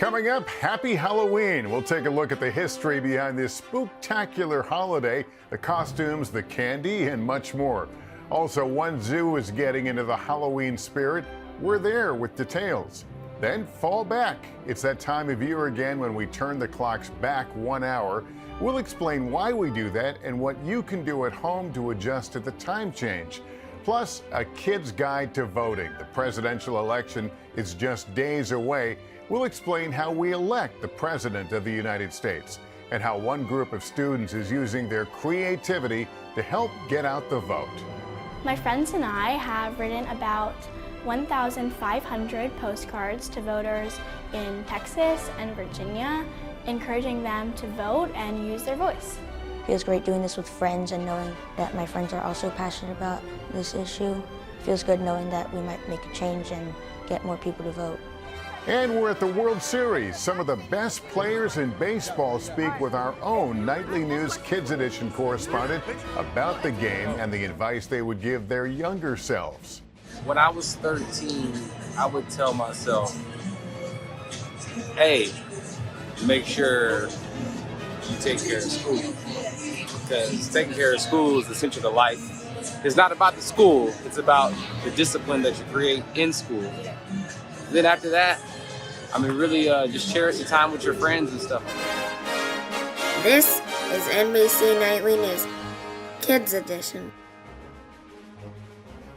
Coming up, happy Halloween. We'll take a look at the history behind this spooktacular holiday, the costumes, the candy, and much more. Also, one zoo is getting into the Halloween spirit. We're there with details. Then fall back. It's that time of year again when we turn the clocks back 1 hour. We'll explain why we do that and what you can do at home to adjust to the time change. Plus, a kid's guide to voting. The presidential election is just days away. We'll explain how we elect the President of the United States and how one group of students is using their creativity to help get out the vote. My friends and I have written about 1,500 postcards to voters in Texas and Virginia, encouraging them to vote and use their voice. It feels great doing this with friends and knowing that my friends are also passionate about this issue. It feels good knowing that we might make a change and get more people to vote. And we're at the World Series. Some of the best players in baseball speak with our own Nightly News Kids Edition correspondent about the game and the advice they would give their younger selves. When I was 13, I would tell myself, hey, make sure you take care of school. Because taking care of school is essential to life. It's not about the school, it's about the discipline that you create in school. Then after that, really just cherish the time with your friends and stuff. This is NBC Nightly News, Kids Edition.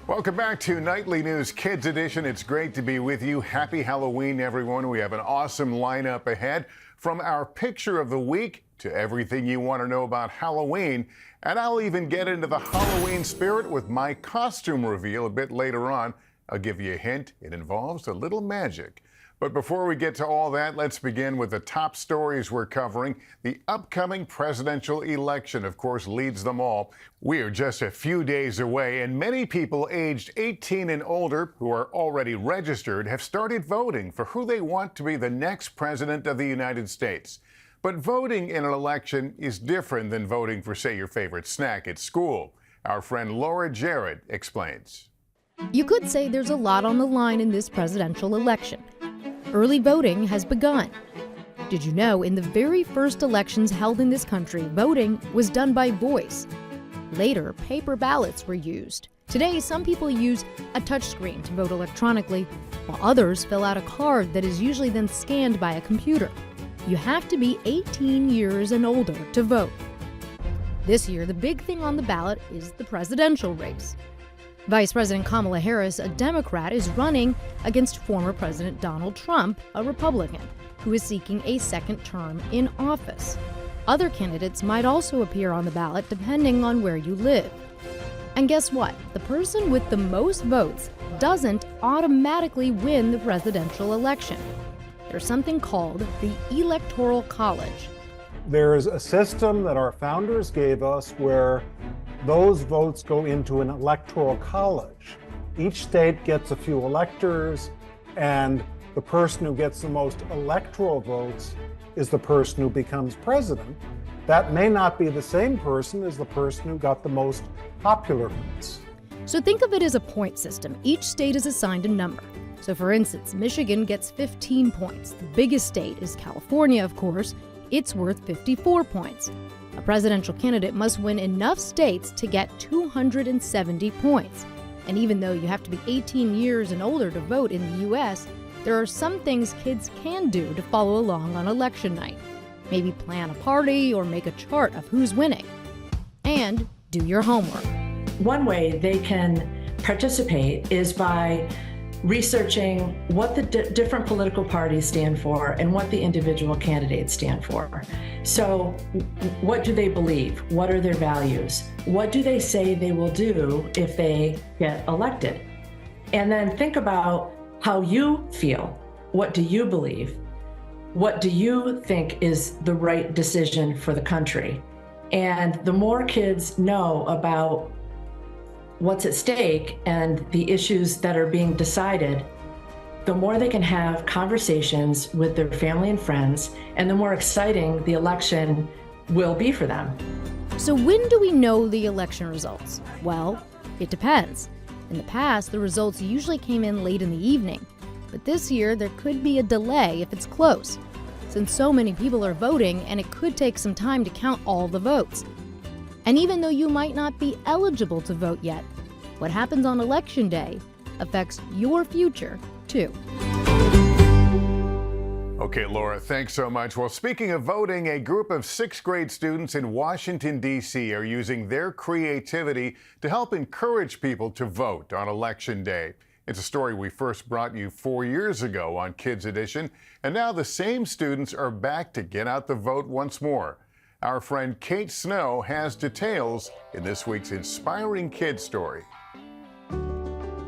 Welcome back to Nightly News Kids Edition. It's great to be with you. Happy Halloween, everyone. We have an awesome lineup ahead, from our picture of the week to everything you want to know about Halloween. And I'll even get into the Halloween spirit with my costume reveal a bit later on. I'll give you a hint. It involves a little magic. But before we get to all that, let's begin with the top stories we're covering. The upcoming presidential election, of course, leads them all. We are just a few days away, and many people aged 18 and older who are already registered have started voting for who they want to be the next president of the United States. But voting in an election is different than voting for, say, your favorite snack at school. Our friend Laura Jarrett explains. You could say there's a lot on the line in this presidential election. Early voting has begun. Did you know in the very first elections held in this country, voting was done by voice? Later, paper ballots were used. Today, some people use a touchscreen to vote electronically, while others fill out a card that is usually then scanned by a computer. You have to be 18 years and older to vote. This year, the big thing on the ballot is the presidential race. Vice President Kamala Harris, a Democrat, is running against former President Donald Trump, a Republican, who is seeking a second term in office. Other candidates might also appear on the ballot depending on where you live. And guess what? The person with the most votes doesn't automatically win the presidential election. There's something called the Electoral College. There's a system that our founders gave us where those votes go into an electoral college. Each state gets a few electors, and the person who gets the most electoral votes is the person who becomes president. That may not be the same person as the person who got the most popular votes. So think of it as a point system. Each state is assigned a number. So for instance, Michigan gets 15 points. The biggest state is California, of course. It's worth 54 points. A presidential candidate must win enough states to get 270 points. And even though you have to be 18 years and older to vote in the U.S., there are some things kids can do to follow along on election night. Maybe plan a party or make a chart of who's winning. And do your homework. One way they can participate is by researching what the different political parties stand for and what the individual candidates stand for. So what do they believe? What are their values? What do they say they will do if they get elected? And then think about how you feel. What do you believe? What do you think is the right decision for the country? And the more kids know about what's at stake and the issues that are being decided, the more they can have conversations with their family and friends, and the more exciting the election will be for them. So when do we know the election results? Well, it depends. In the past, the results usually came in late in the evening. But this year, there could be a delay if it's close, since so many people are voting and it could take some time to count all the votes. And even though you might not be eligible to vote yet, what happens on Election Day affects your future, too. Okay, Laura, thanks so much. Well, speaking of voting, a group of 6th grade students in Washington, D.C. are using their creativity to help encourage people to vote on Election Day. It's a story we first brought you 4 years ago on Kids Edition, and now the same students are back to get out the vote once more. Our friend Kate Snow has details in this week's Inspiring Kids story.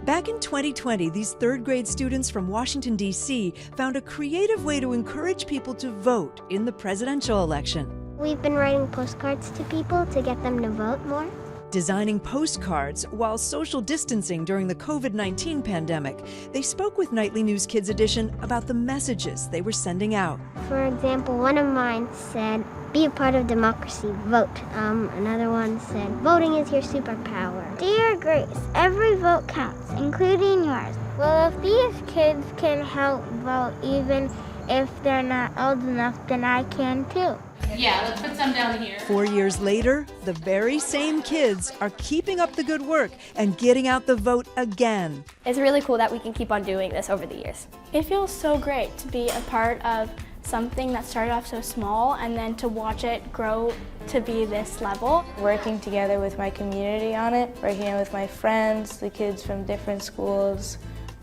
Back in 2020, these 3rd grade students from Washington, D.C. found a creative way to encourage people to vote in the presidential election. We've been writing postcards to people to get them to vote more. Designing postcards while social distancing during the COVID-19 pandemic, they spoke with Nightly News Kids Edition about the messages they were sending out. For example, one of mine said, "Be a part of democracy, vote." Another one said, "Voting is your superpower." Dear Grace, every vote counts, including yours. Well, if these kids can help vote even if they're not old enough, then I can too. Yeah, let's put some down here. 4 years later, the very same kids are keeping up the good work and getting out the vote again. It's really cool that we can keep on doing this over the years. It feels so great to be a part of something that started off so small and then to watch it grow to be this level. Working together with my community on it, working with my friends, the kids from different schools.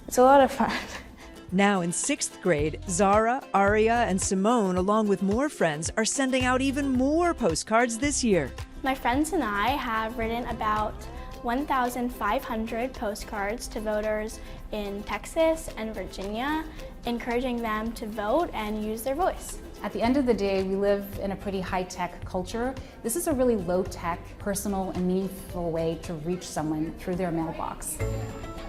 It's a lot of fun. Now in 6th grade, Zara, Aria, and Simone, along with more friends, are sending out even more postcards this year. My friends and I have written about 1,500 postcards to voters in Texas and Virginia, encouraging them to vote and use their voice. At the end of the day, we live in a pretty high-tech culture. This is a really low-tech, personal, and meaningful way to reach someone through their mailbox.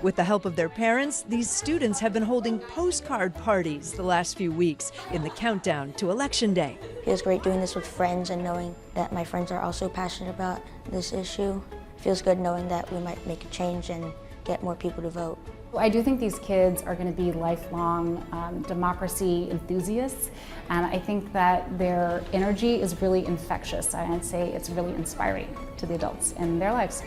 With the help of their parents, these students have been holding postcard parties the last few weeks in the countdown to Election Day. It feels great doing this with friends and knowing that my friends are also passionate about this issue. It feels good knowing that we might make a change and get more people to vote. I do think these kids are going to be lifelong democracy enthusiasts, and I think that their energy is really infectious. I'd say it's really inspiring to the adults in their lives.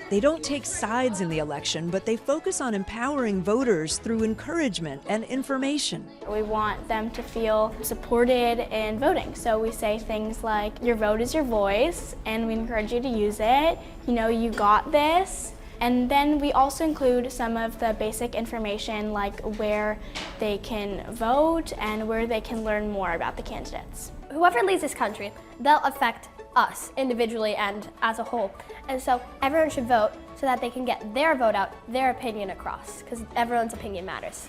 They don't take sides in the election, but they focus on empowering voters through encouragement and information. We want them to feel supported in voting. So we say things like, your vote is your voice, and we encourage you to use it. You know, you got this. And then we also include some of the basic information like where they can vote and where they can learn more about the candidates. Whoever leads this country, they'll affect us individually and as a whole. And so everyone should vote so that they can get their vote out, their opinion across, because everyone's opinion matters.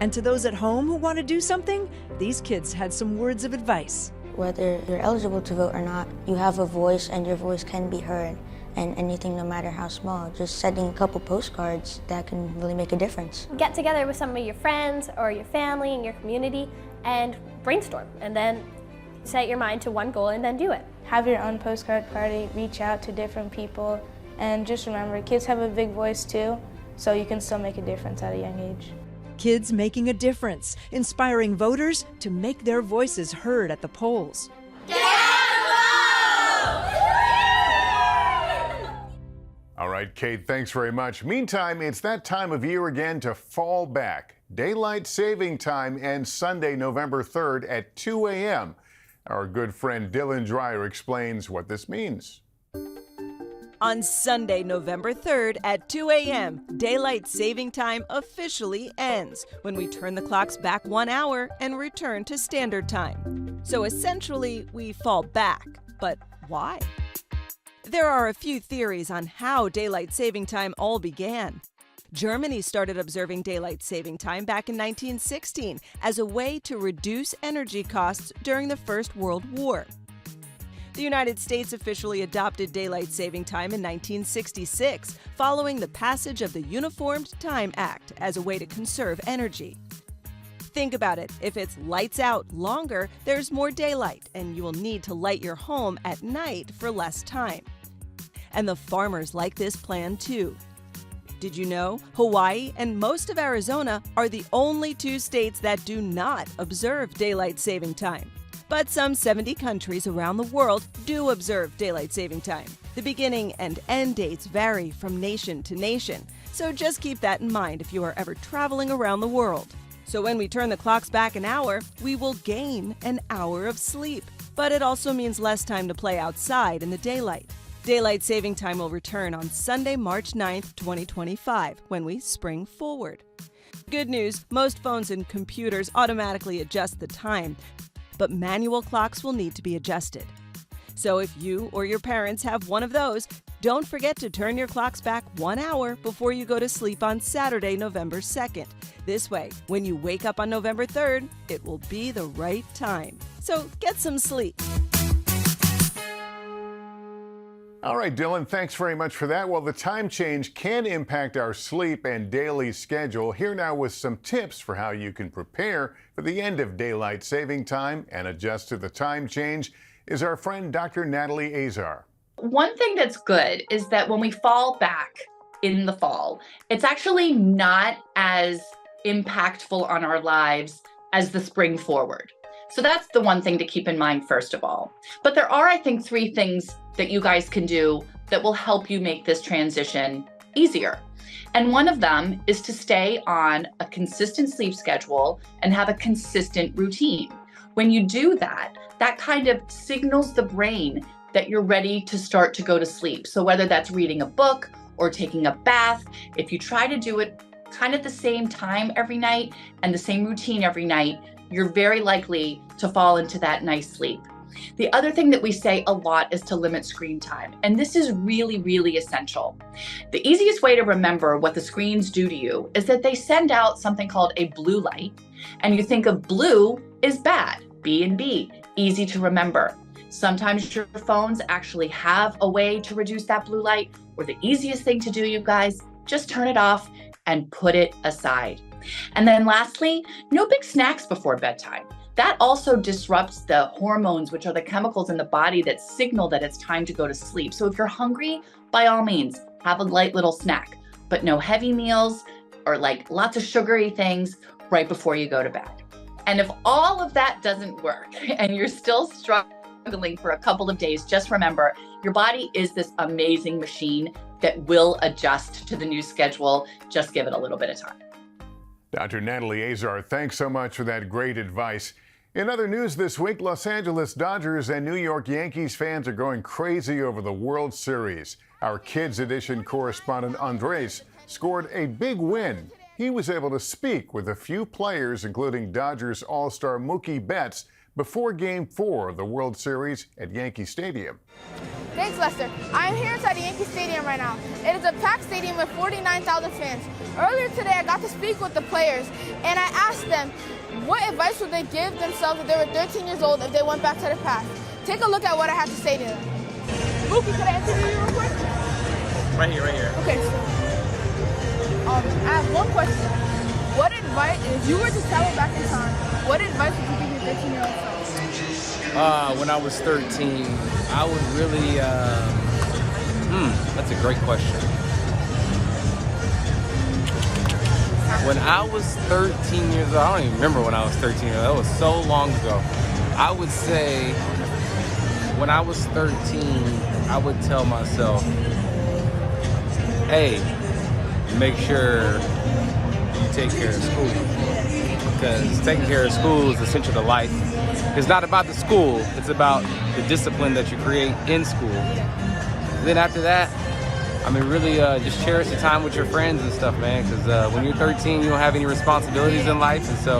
And to those at home who want to do something, these kids had some words of advice. Whether you're eligible to vote or not, you have a voice and your voice can be heard. And anything, no matter how small, just sending a couple postcards, that can really make a difference. Get together with some of your friends or your family and your community and brainstorm, and then set your mind to one goal and then do it. Have your own postcard party, reach out to different people, and just remember, kids have a big voice too, so you can still make a difference at a young age. Kids making a difference, inspiring voters to make their voices heard at the polls. All right, Kate, thanks very much. Meantime, it's that time of year again to fall back. Daylight saving time ends Sunday, November 3rd at 2 a.m. Our good friend Dylan Dreyer explains what this means. On Sunday, November 3rd at 2 a.m., Daylight Saving Time officially ends when we turn the clocks back 1 hour and return to Standard Time. So essentially, we fall back. But why? There are a few theories on how Daylight Saving Time all began. Germany started observing Daylight Saving Time back in 1916 as a way to reduce energy costs during the First World War. The United States officially adopted Daylight Saving Time in 1966, following the passage of the Uniformed Time Act as a way to conserve energy. Think about it. If it's lights out longer, there's more daylight, and you will need to light your home at night for less time. And the farmers like this plan too. Did you know Hawaii and most of Arizona are the only 2 states that do not observe daylight saving time? But some 70 countries around the world do observe daylight saving time. The beginning and end dates vary from nation to nation, so just keep that in mind if you are ever traveling around the world. So when we turn the clocks back an hour, we will gain an hour of sleep. But it also means less time to play outside in the daylight. Daylight saving time will return on Sunday, March 9th, 2025, when we spring forward. Good news, most phones and computers automatically adjust the time, but manual clocks will need to be adjusted. So if you or your parents have one of those, don't forget to turn your clocks back 1 hour before you go to sleep on Saturday, November 2nd. This way, when you wake up on November 3rd, it will be the right time. So get some sleep. All right, Dylan, thanks very much for that. Well, the time change can impact our sleep and daily schedule. Here now with some tips for how you can prepare for the end of daylight saving time and adjust to the time change is our friend Dr. Natalie Azar. One thing that's good is that when we fall back in the fall, it's actually not as impactful on our lives as the spring forward. So that's the one thing to keep in mind, first of all. But there are, I think, 3 things that you guys can do that will help you make this transition easier. And one of them is to stay on a consistent sleep schedule and have a consistent routine. When you do that, that kind of signals the brain that you're ready to start to go to sleep. So whether that's reading a book or taking a bath, if you try to do it kind of the same time every night and the same routine every night, you're very likely to fall into that nice sleep. The other thing that we say a lot is to limit screen time, and this is really, really essential. The easiest way to remember what the screens do to you is that they send out something called a blue light, and you think of blue is bad, B and B, easy to remember. Sometimes your phones actually have a way to reduce that blue light, or the easiest thing to do, you guys, just turn it off and put it aside. And then lastly, no big snacks before bedtime. That also disrupts the hormones, which are the chemicals in the body that signal that it's time to go to sleep. So if you're hungry, by all means, have a light little snack, but no heavy meals or like lots of sugary things right before you go to bed. And if all of that doesn't work and you're still struggling for a couple of days, just remember your body is this amazing machine that will adjust to the new schedule. Just give it a little bit of time. Dr. Natalie Azar, thanks so much for that great advice. In other news this week, Los Angeles Dodgers and New York Yankees fans are going crazy over the World Series. Our Kids Edition correspondent Andres scored a big win. He was able to speak with a few players, including Dodgers All-Star Mookie Betts, before Game 4 of the World Series at Yankee Stadium. Thanks, Lester. I am here inside the Yankee Stadium right now. It is a packed stadium with 49,000 fans. Earlier today, I got to speak with the players, and I asked them what advice would they give themselves if they were 13 years old if they went back to the past. Take a look at what I have to say to them. Mookie, could I interview you real quick? Right here. Okay, so I have one question. What advice, if you were to travel back in time, what advice would you give your 13-year-old self? When I was 13, I would really, that's a great question. When I was 13 years old, I don't even remember when I was 13 years old, that was so long ago. I would say, when I was 13, I would tell myself, hey, make sure you take care of school. Because taking care of school is essential to life. It's not about the school, it's about the discipline that you create in school. Then after that, I mean, really just cherish the time with your friends and stuff, man, because when you're 13, you don't have any responsibilities in life, and so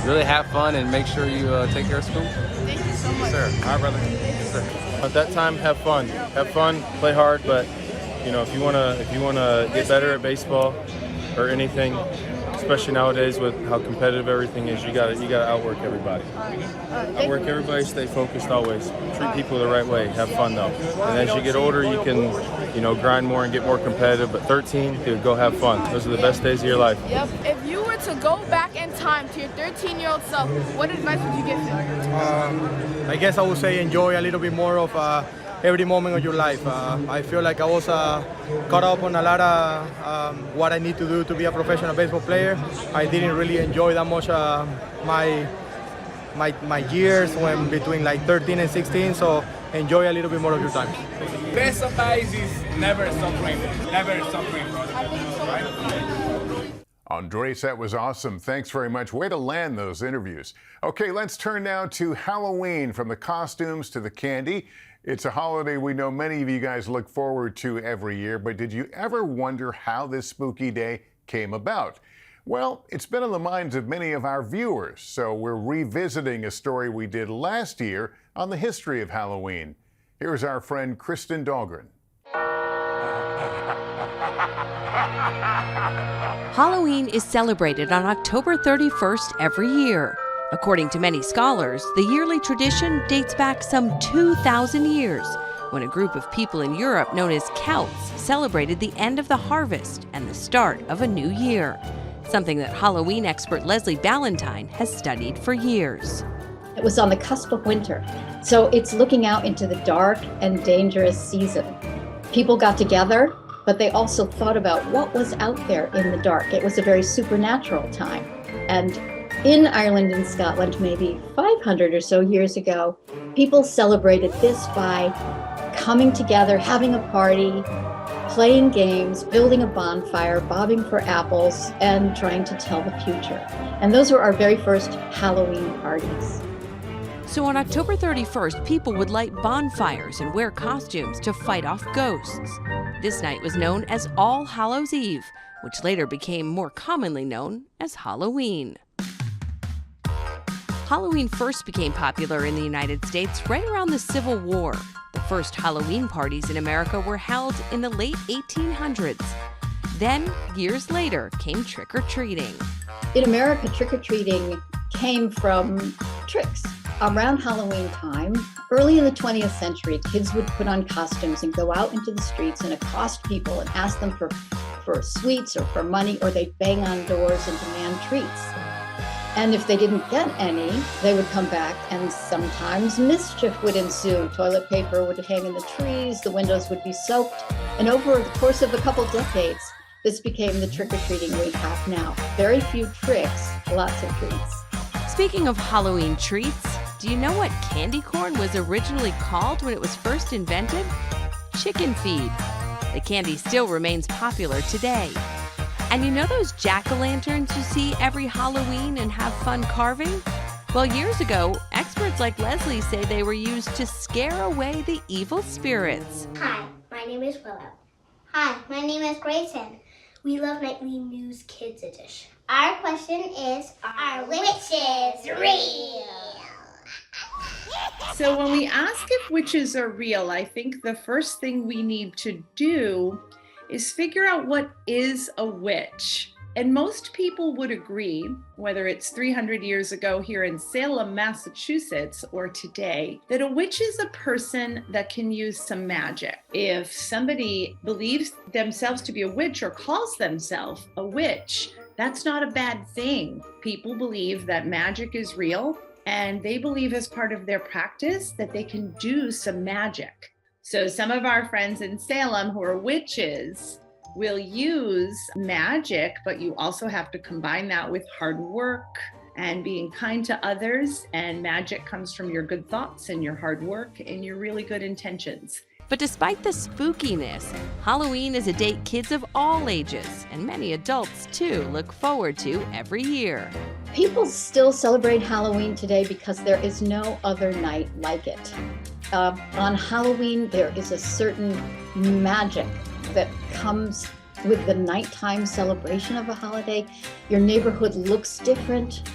really have fun and make sure you take care of school. Thank you so much. Yes, sir. All right, brother. Yes, sir. At that time, have fun. Have fun, play hard, but you know, if you wanna get better at baseball or anything, especially nowadays with how competitive everything is, you gotta outwork everybody. Outwork everybody, stay focused always. Treat people the right way, have fun though. And as you get older, you can, grind more and get more competitive, but 13, dude, go have fun. Those are the best days of your life. Yep. If you were to go back in time to your 13-year-old self, what advice would you give him? I guess I would say enjoy a little bit more of every moment of your life. I feel like I was caught up on a lot of what I need to do to be a professional baseball player. I didn't really enjoy that much my years when between like 13 and 16, so enjoy a little bit more of your time. Best advice is never stop dreaming. Never stop dreaming, right? Andres, that was awesome. Thanks very much. Way to land those interviews. Okay, let's turn now to Halloween, from the costumes to the candy. It's a holiday we know many of you guys look forward to every year, but did you ever wonder how this spooky day came about? Well, it's been on the minds of many of our viewers, so we're revisiting a story we did last year on the history of Halloween. Here's our friend Kristen Dahlgren. Halloween is celebrated on October 31st every year. According to many scholars, the yearly tradition dates back some 2,000 years, when a group of people in Europe known as Celts celebrated the end of the harvest and the start of a new year, something that Halloween expert Leslie Ballantyne has studied for years. It was on the cusp of winter, so it's looking out into the dark and dangerous season. People got together, but they also thought about what was out there in the dark. It was a very supernatural time. And in Ireland and Scotland, maybe 500 or so years ago, people celebrated this by coming together, having a party, playing games, building a bonfire, bobbing for apples, and trying to tell the future. And those were our very first Halloween parties. So on October 31st, people would light bonfires and wear costumes to fight off ghosts. This night was known as All Hallows Eve, which later became more commonly known as Halloween. Halloween first became popular in the United States right around the Civil War. The first Halloween parties in America were held in the late 1800s. Then, years later, came trick-or-treating. In America, trick-or-treating came from tricks. Around Halloween time, early in the 20th century, kids would put on costumes and go out into the streets and accost people and ask them for sweets or for money, or they'd bang on doors and demand treats. And if they didn't get any, they would come back, and sometimes mischief would ensue. Toilet paper would hang in the trees, the windows would be soaked, and over the course of a couple decades, this became the trick-or-treating we have now. Very few tricks, lots of treats. Speaking of Halloween treats, do you know what candy corn was originally called when it was first invented? Chicken feed. The candy still remains popular today. And you know those jack-o'-lanterns you see every Halloween and have fun carving? Well, years ago, experts like Leslie say they were used to scare away the evil spirits. Hi, my name is Willow. Hi, my name is Grayson. We love Nightly News Kids Edition. Our question is, are witches real? So when we ask if witches are real, I think the first thing we need to do is figure out what is a witch. And most people would agree, whether it's 300 years ago here in Salem, Massachusetts, or today, that a witch is a person that can use some magic. If somebody believes themselves to be a witch or calls themselves a witch, that's not a bad thing. People believe that magic is real, and they believe as part of their practice that they can do some magic. So some of our friends in Salem who are witches will use magic, but you also have to combine that with hard work and being kind to others. And magic comes from your good thoughts and your hard work and your really good intentions. But despite the spookiness, Halloween is a date kids of all ages, and many adults too, look forward to every year. People still celebrate Halloween today because there is no other night like it. On Halloween, there is a certain magic that comes with the nighttime celebration of a holiday. Your neighborhood looks different.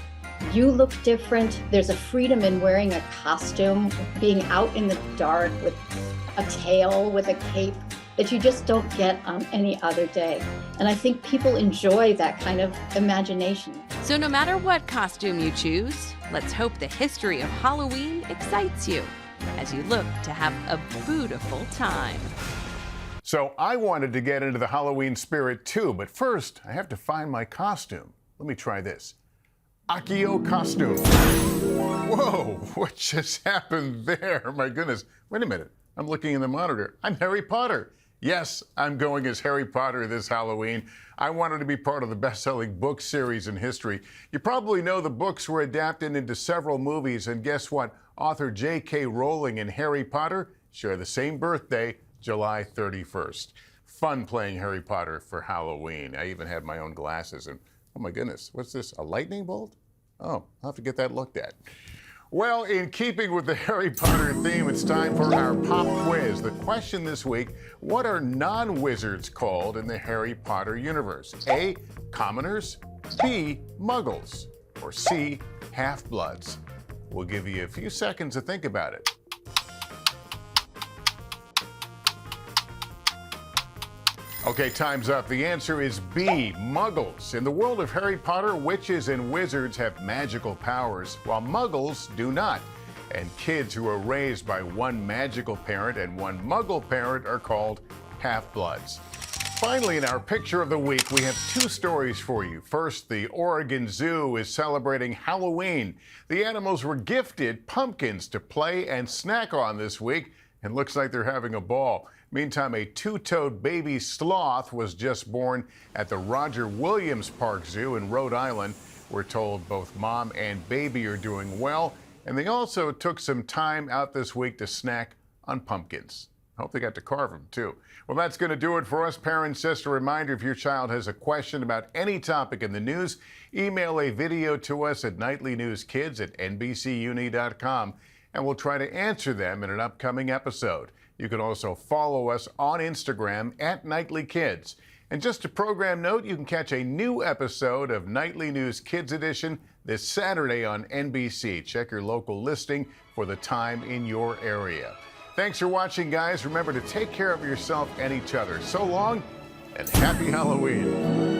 You look different. There's a freedom in wearing a costume, being out in the dark with a tail, with a cape, that you just don't get on any other day. And I think people enjoy that kind of imagination. So no matter what costume you choose, let's hope the history of Halloween excites you as you look to have a beautiful time. So I wanted to get into the Halloween spirit too, but first I have to find my costume. Let me try this. Akio costume. Whoa, what just happened there? My goodness. Wait a minute. I'm looking in the monitor. I'm Harry Potter. Yes, I'm going as Harry Potter this Halloween. I wanted to be part of the best-selling book series in history. You probably know the books were adapted into several movies, and guess what? Author J.K. Rowling and Harry Potter share the same birthday, July 31st. Fun playing Harry Potter for Halloween. I even had my own glasses, and oh my goodness, what's this, a lightning bolt? Oh, I'll have to get that looked at. Well, in keeping with the Harry Potter theme, it's time for our pop quiz. The question this week, what are non-wizards called in the Harry Potter universe? A, commoners, B, muggles, or C, half-bloods? We'll give you a few seconds to think about it. Okay, time's up. The answer is B, muggles. In the world of Harry Potter, witches and wizards have magical powers, while muggles do not. And kids who are raised by one magical parent and one muggle parent are called half-bloods. Finally, in our picture of the week, we have two stories for you. First, the Oregon Zoo is celebrating Halloween. The animals were gifted pumpkins to play and snack on this week, and looks like they're having a ball. Meantime, a two-toed baby sloth was just born at the Roger Williams Park Zoo in Rhode Island. We're told both mom and baby are doing well, and they also took some time out this week to snack on pumpkins. I hope they got to carve them, too. Well, that's going to do it for us, parents. Just a reminder, if your child has a question about any topic in the news, email a video to us at nightlynewskids@nbcuni.com, and we'll try to answer them in an upcoming episode. You can also follow us on Instagram @NightlyKids. And just a program note, you can catch a new episode of Nightly News Kids Edition this Saturday on NBC. Check your local listing for the time in your area. Thanks for watching, guys. Remember to take care of yourself and each other. So long, and happy Halloween.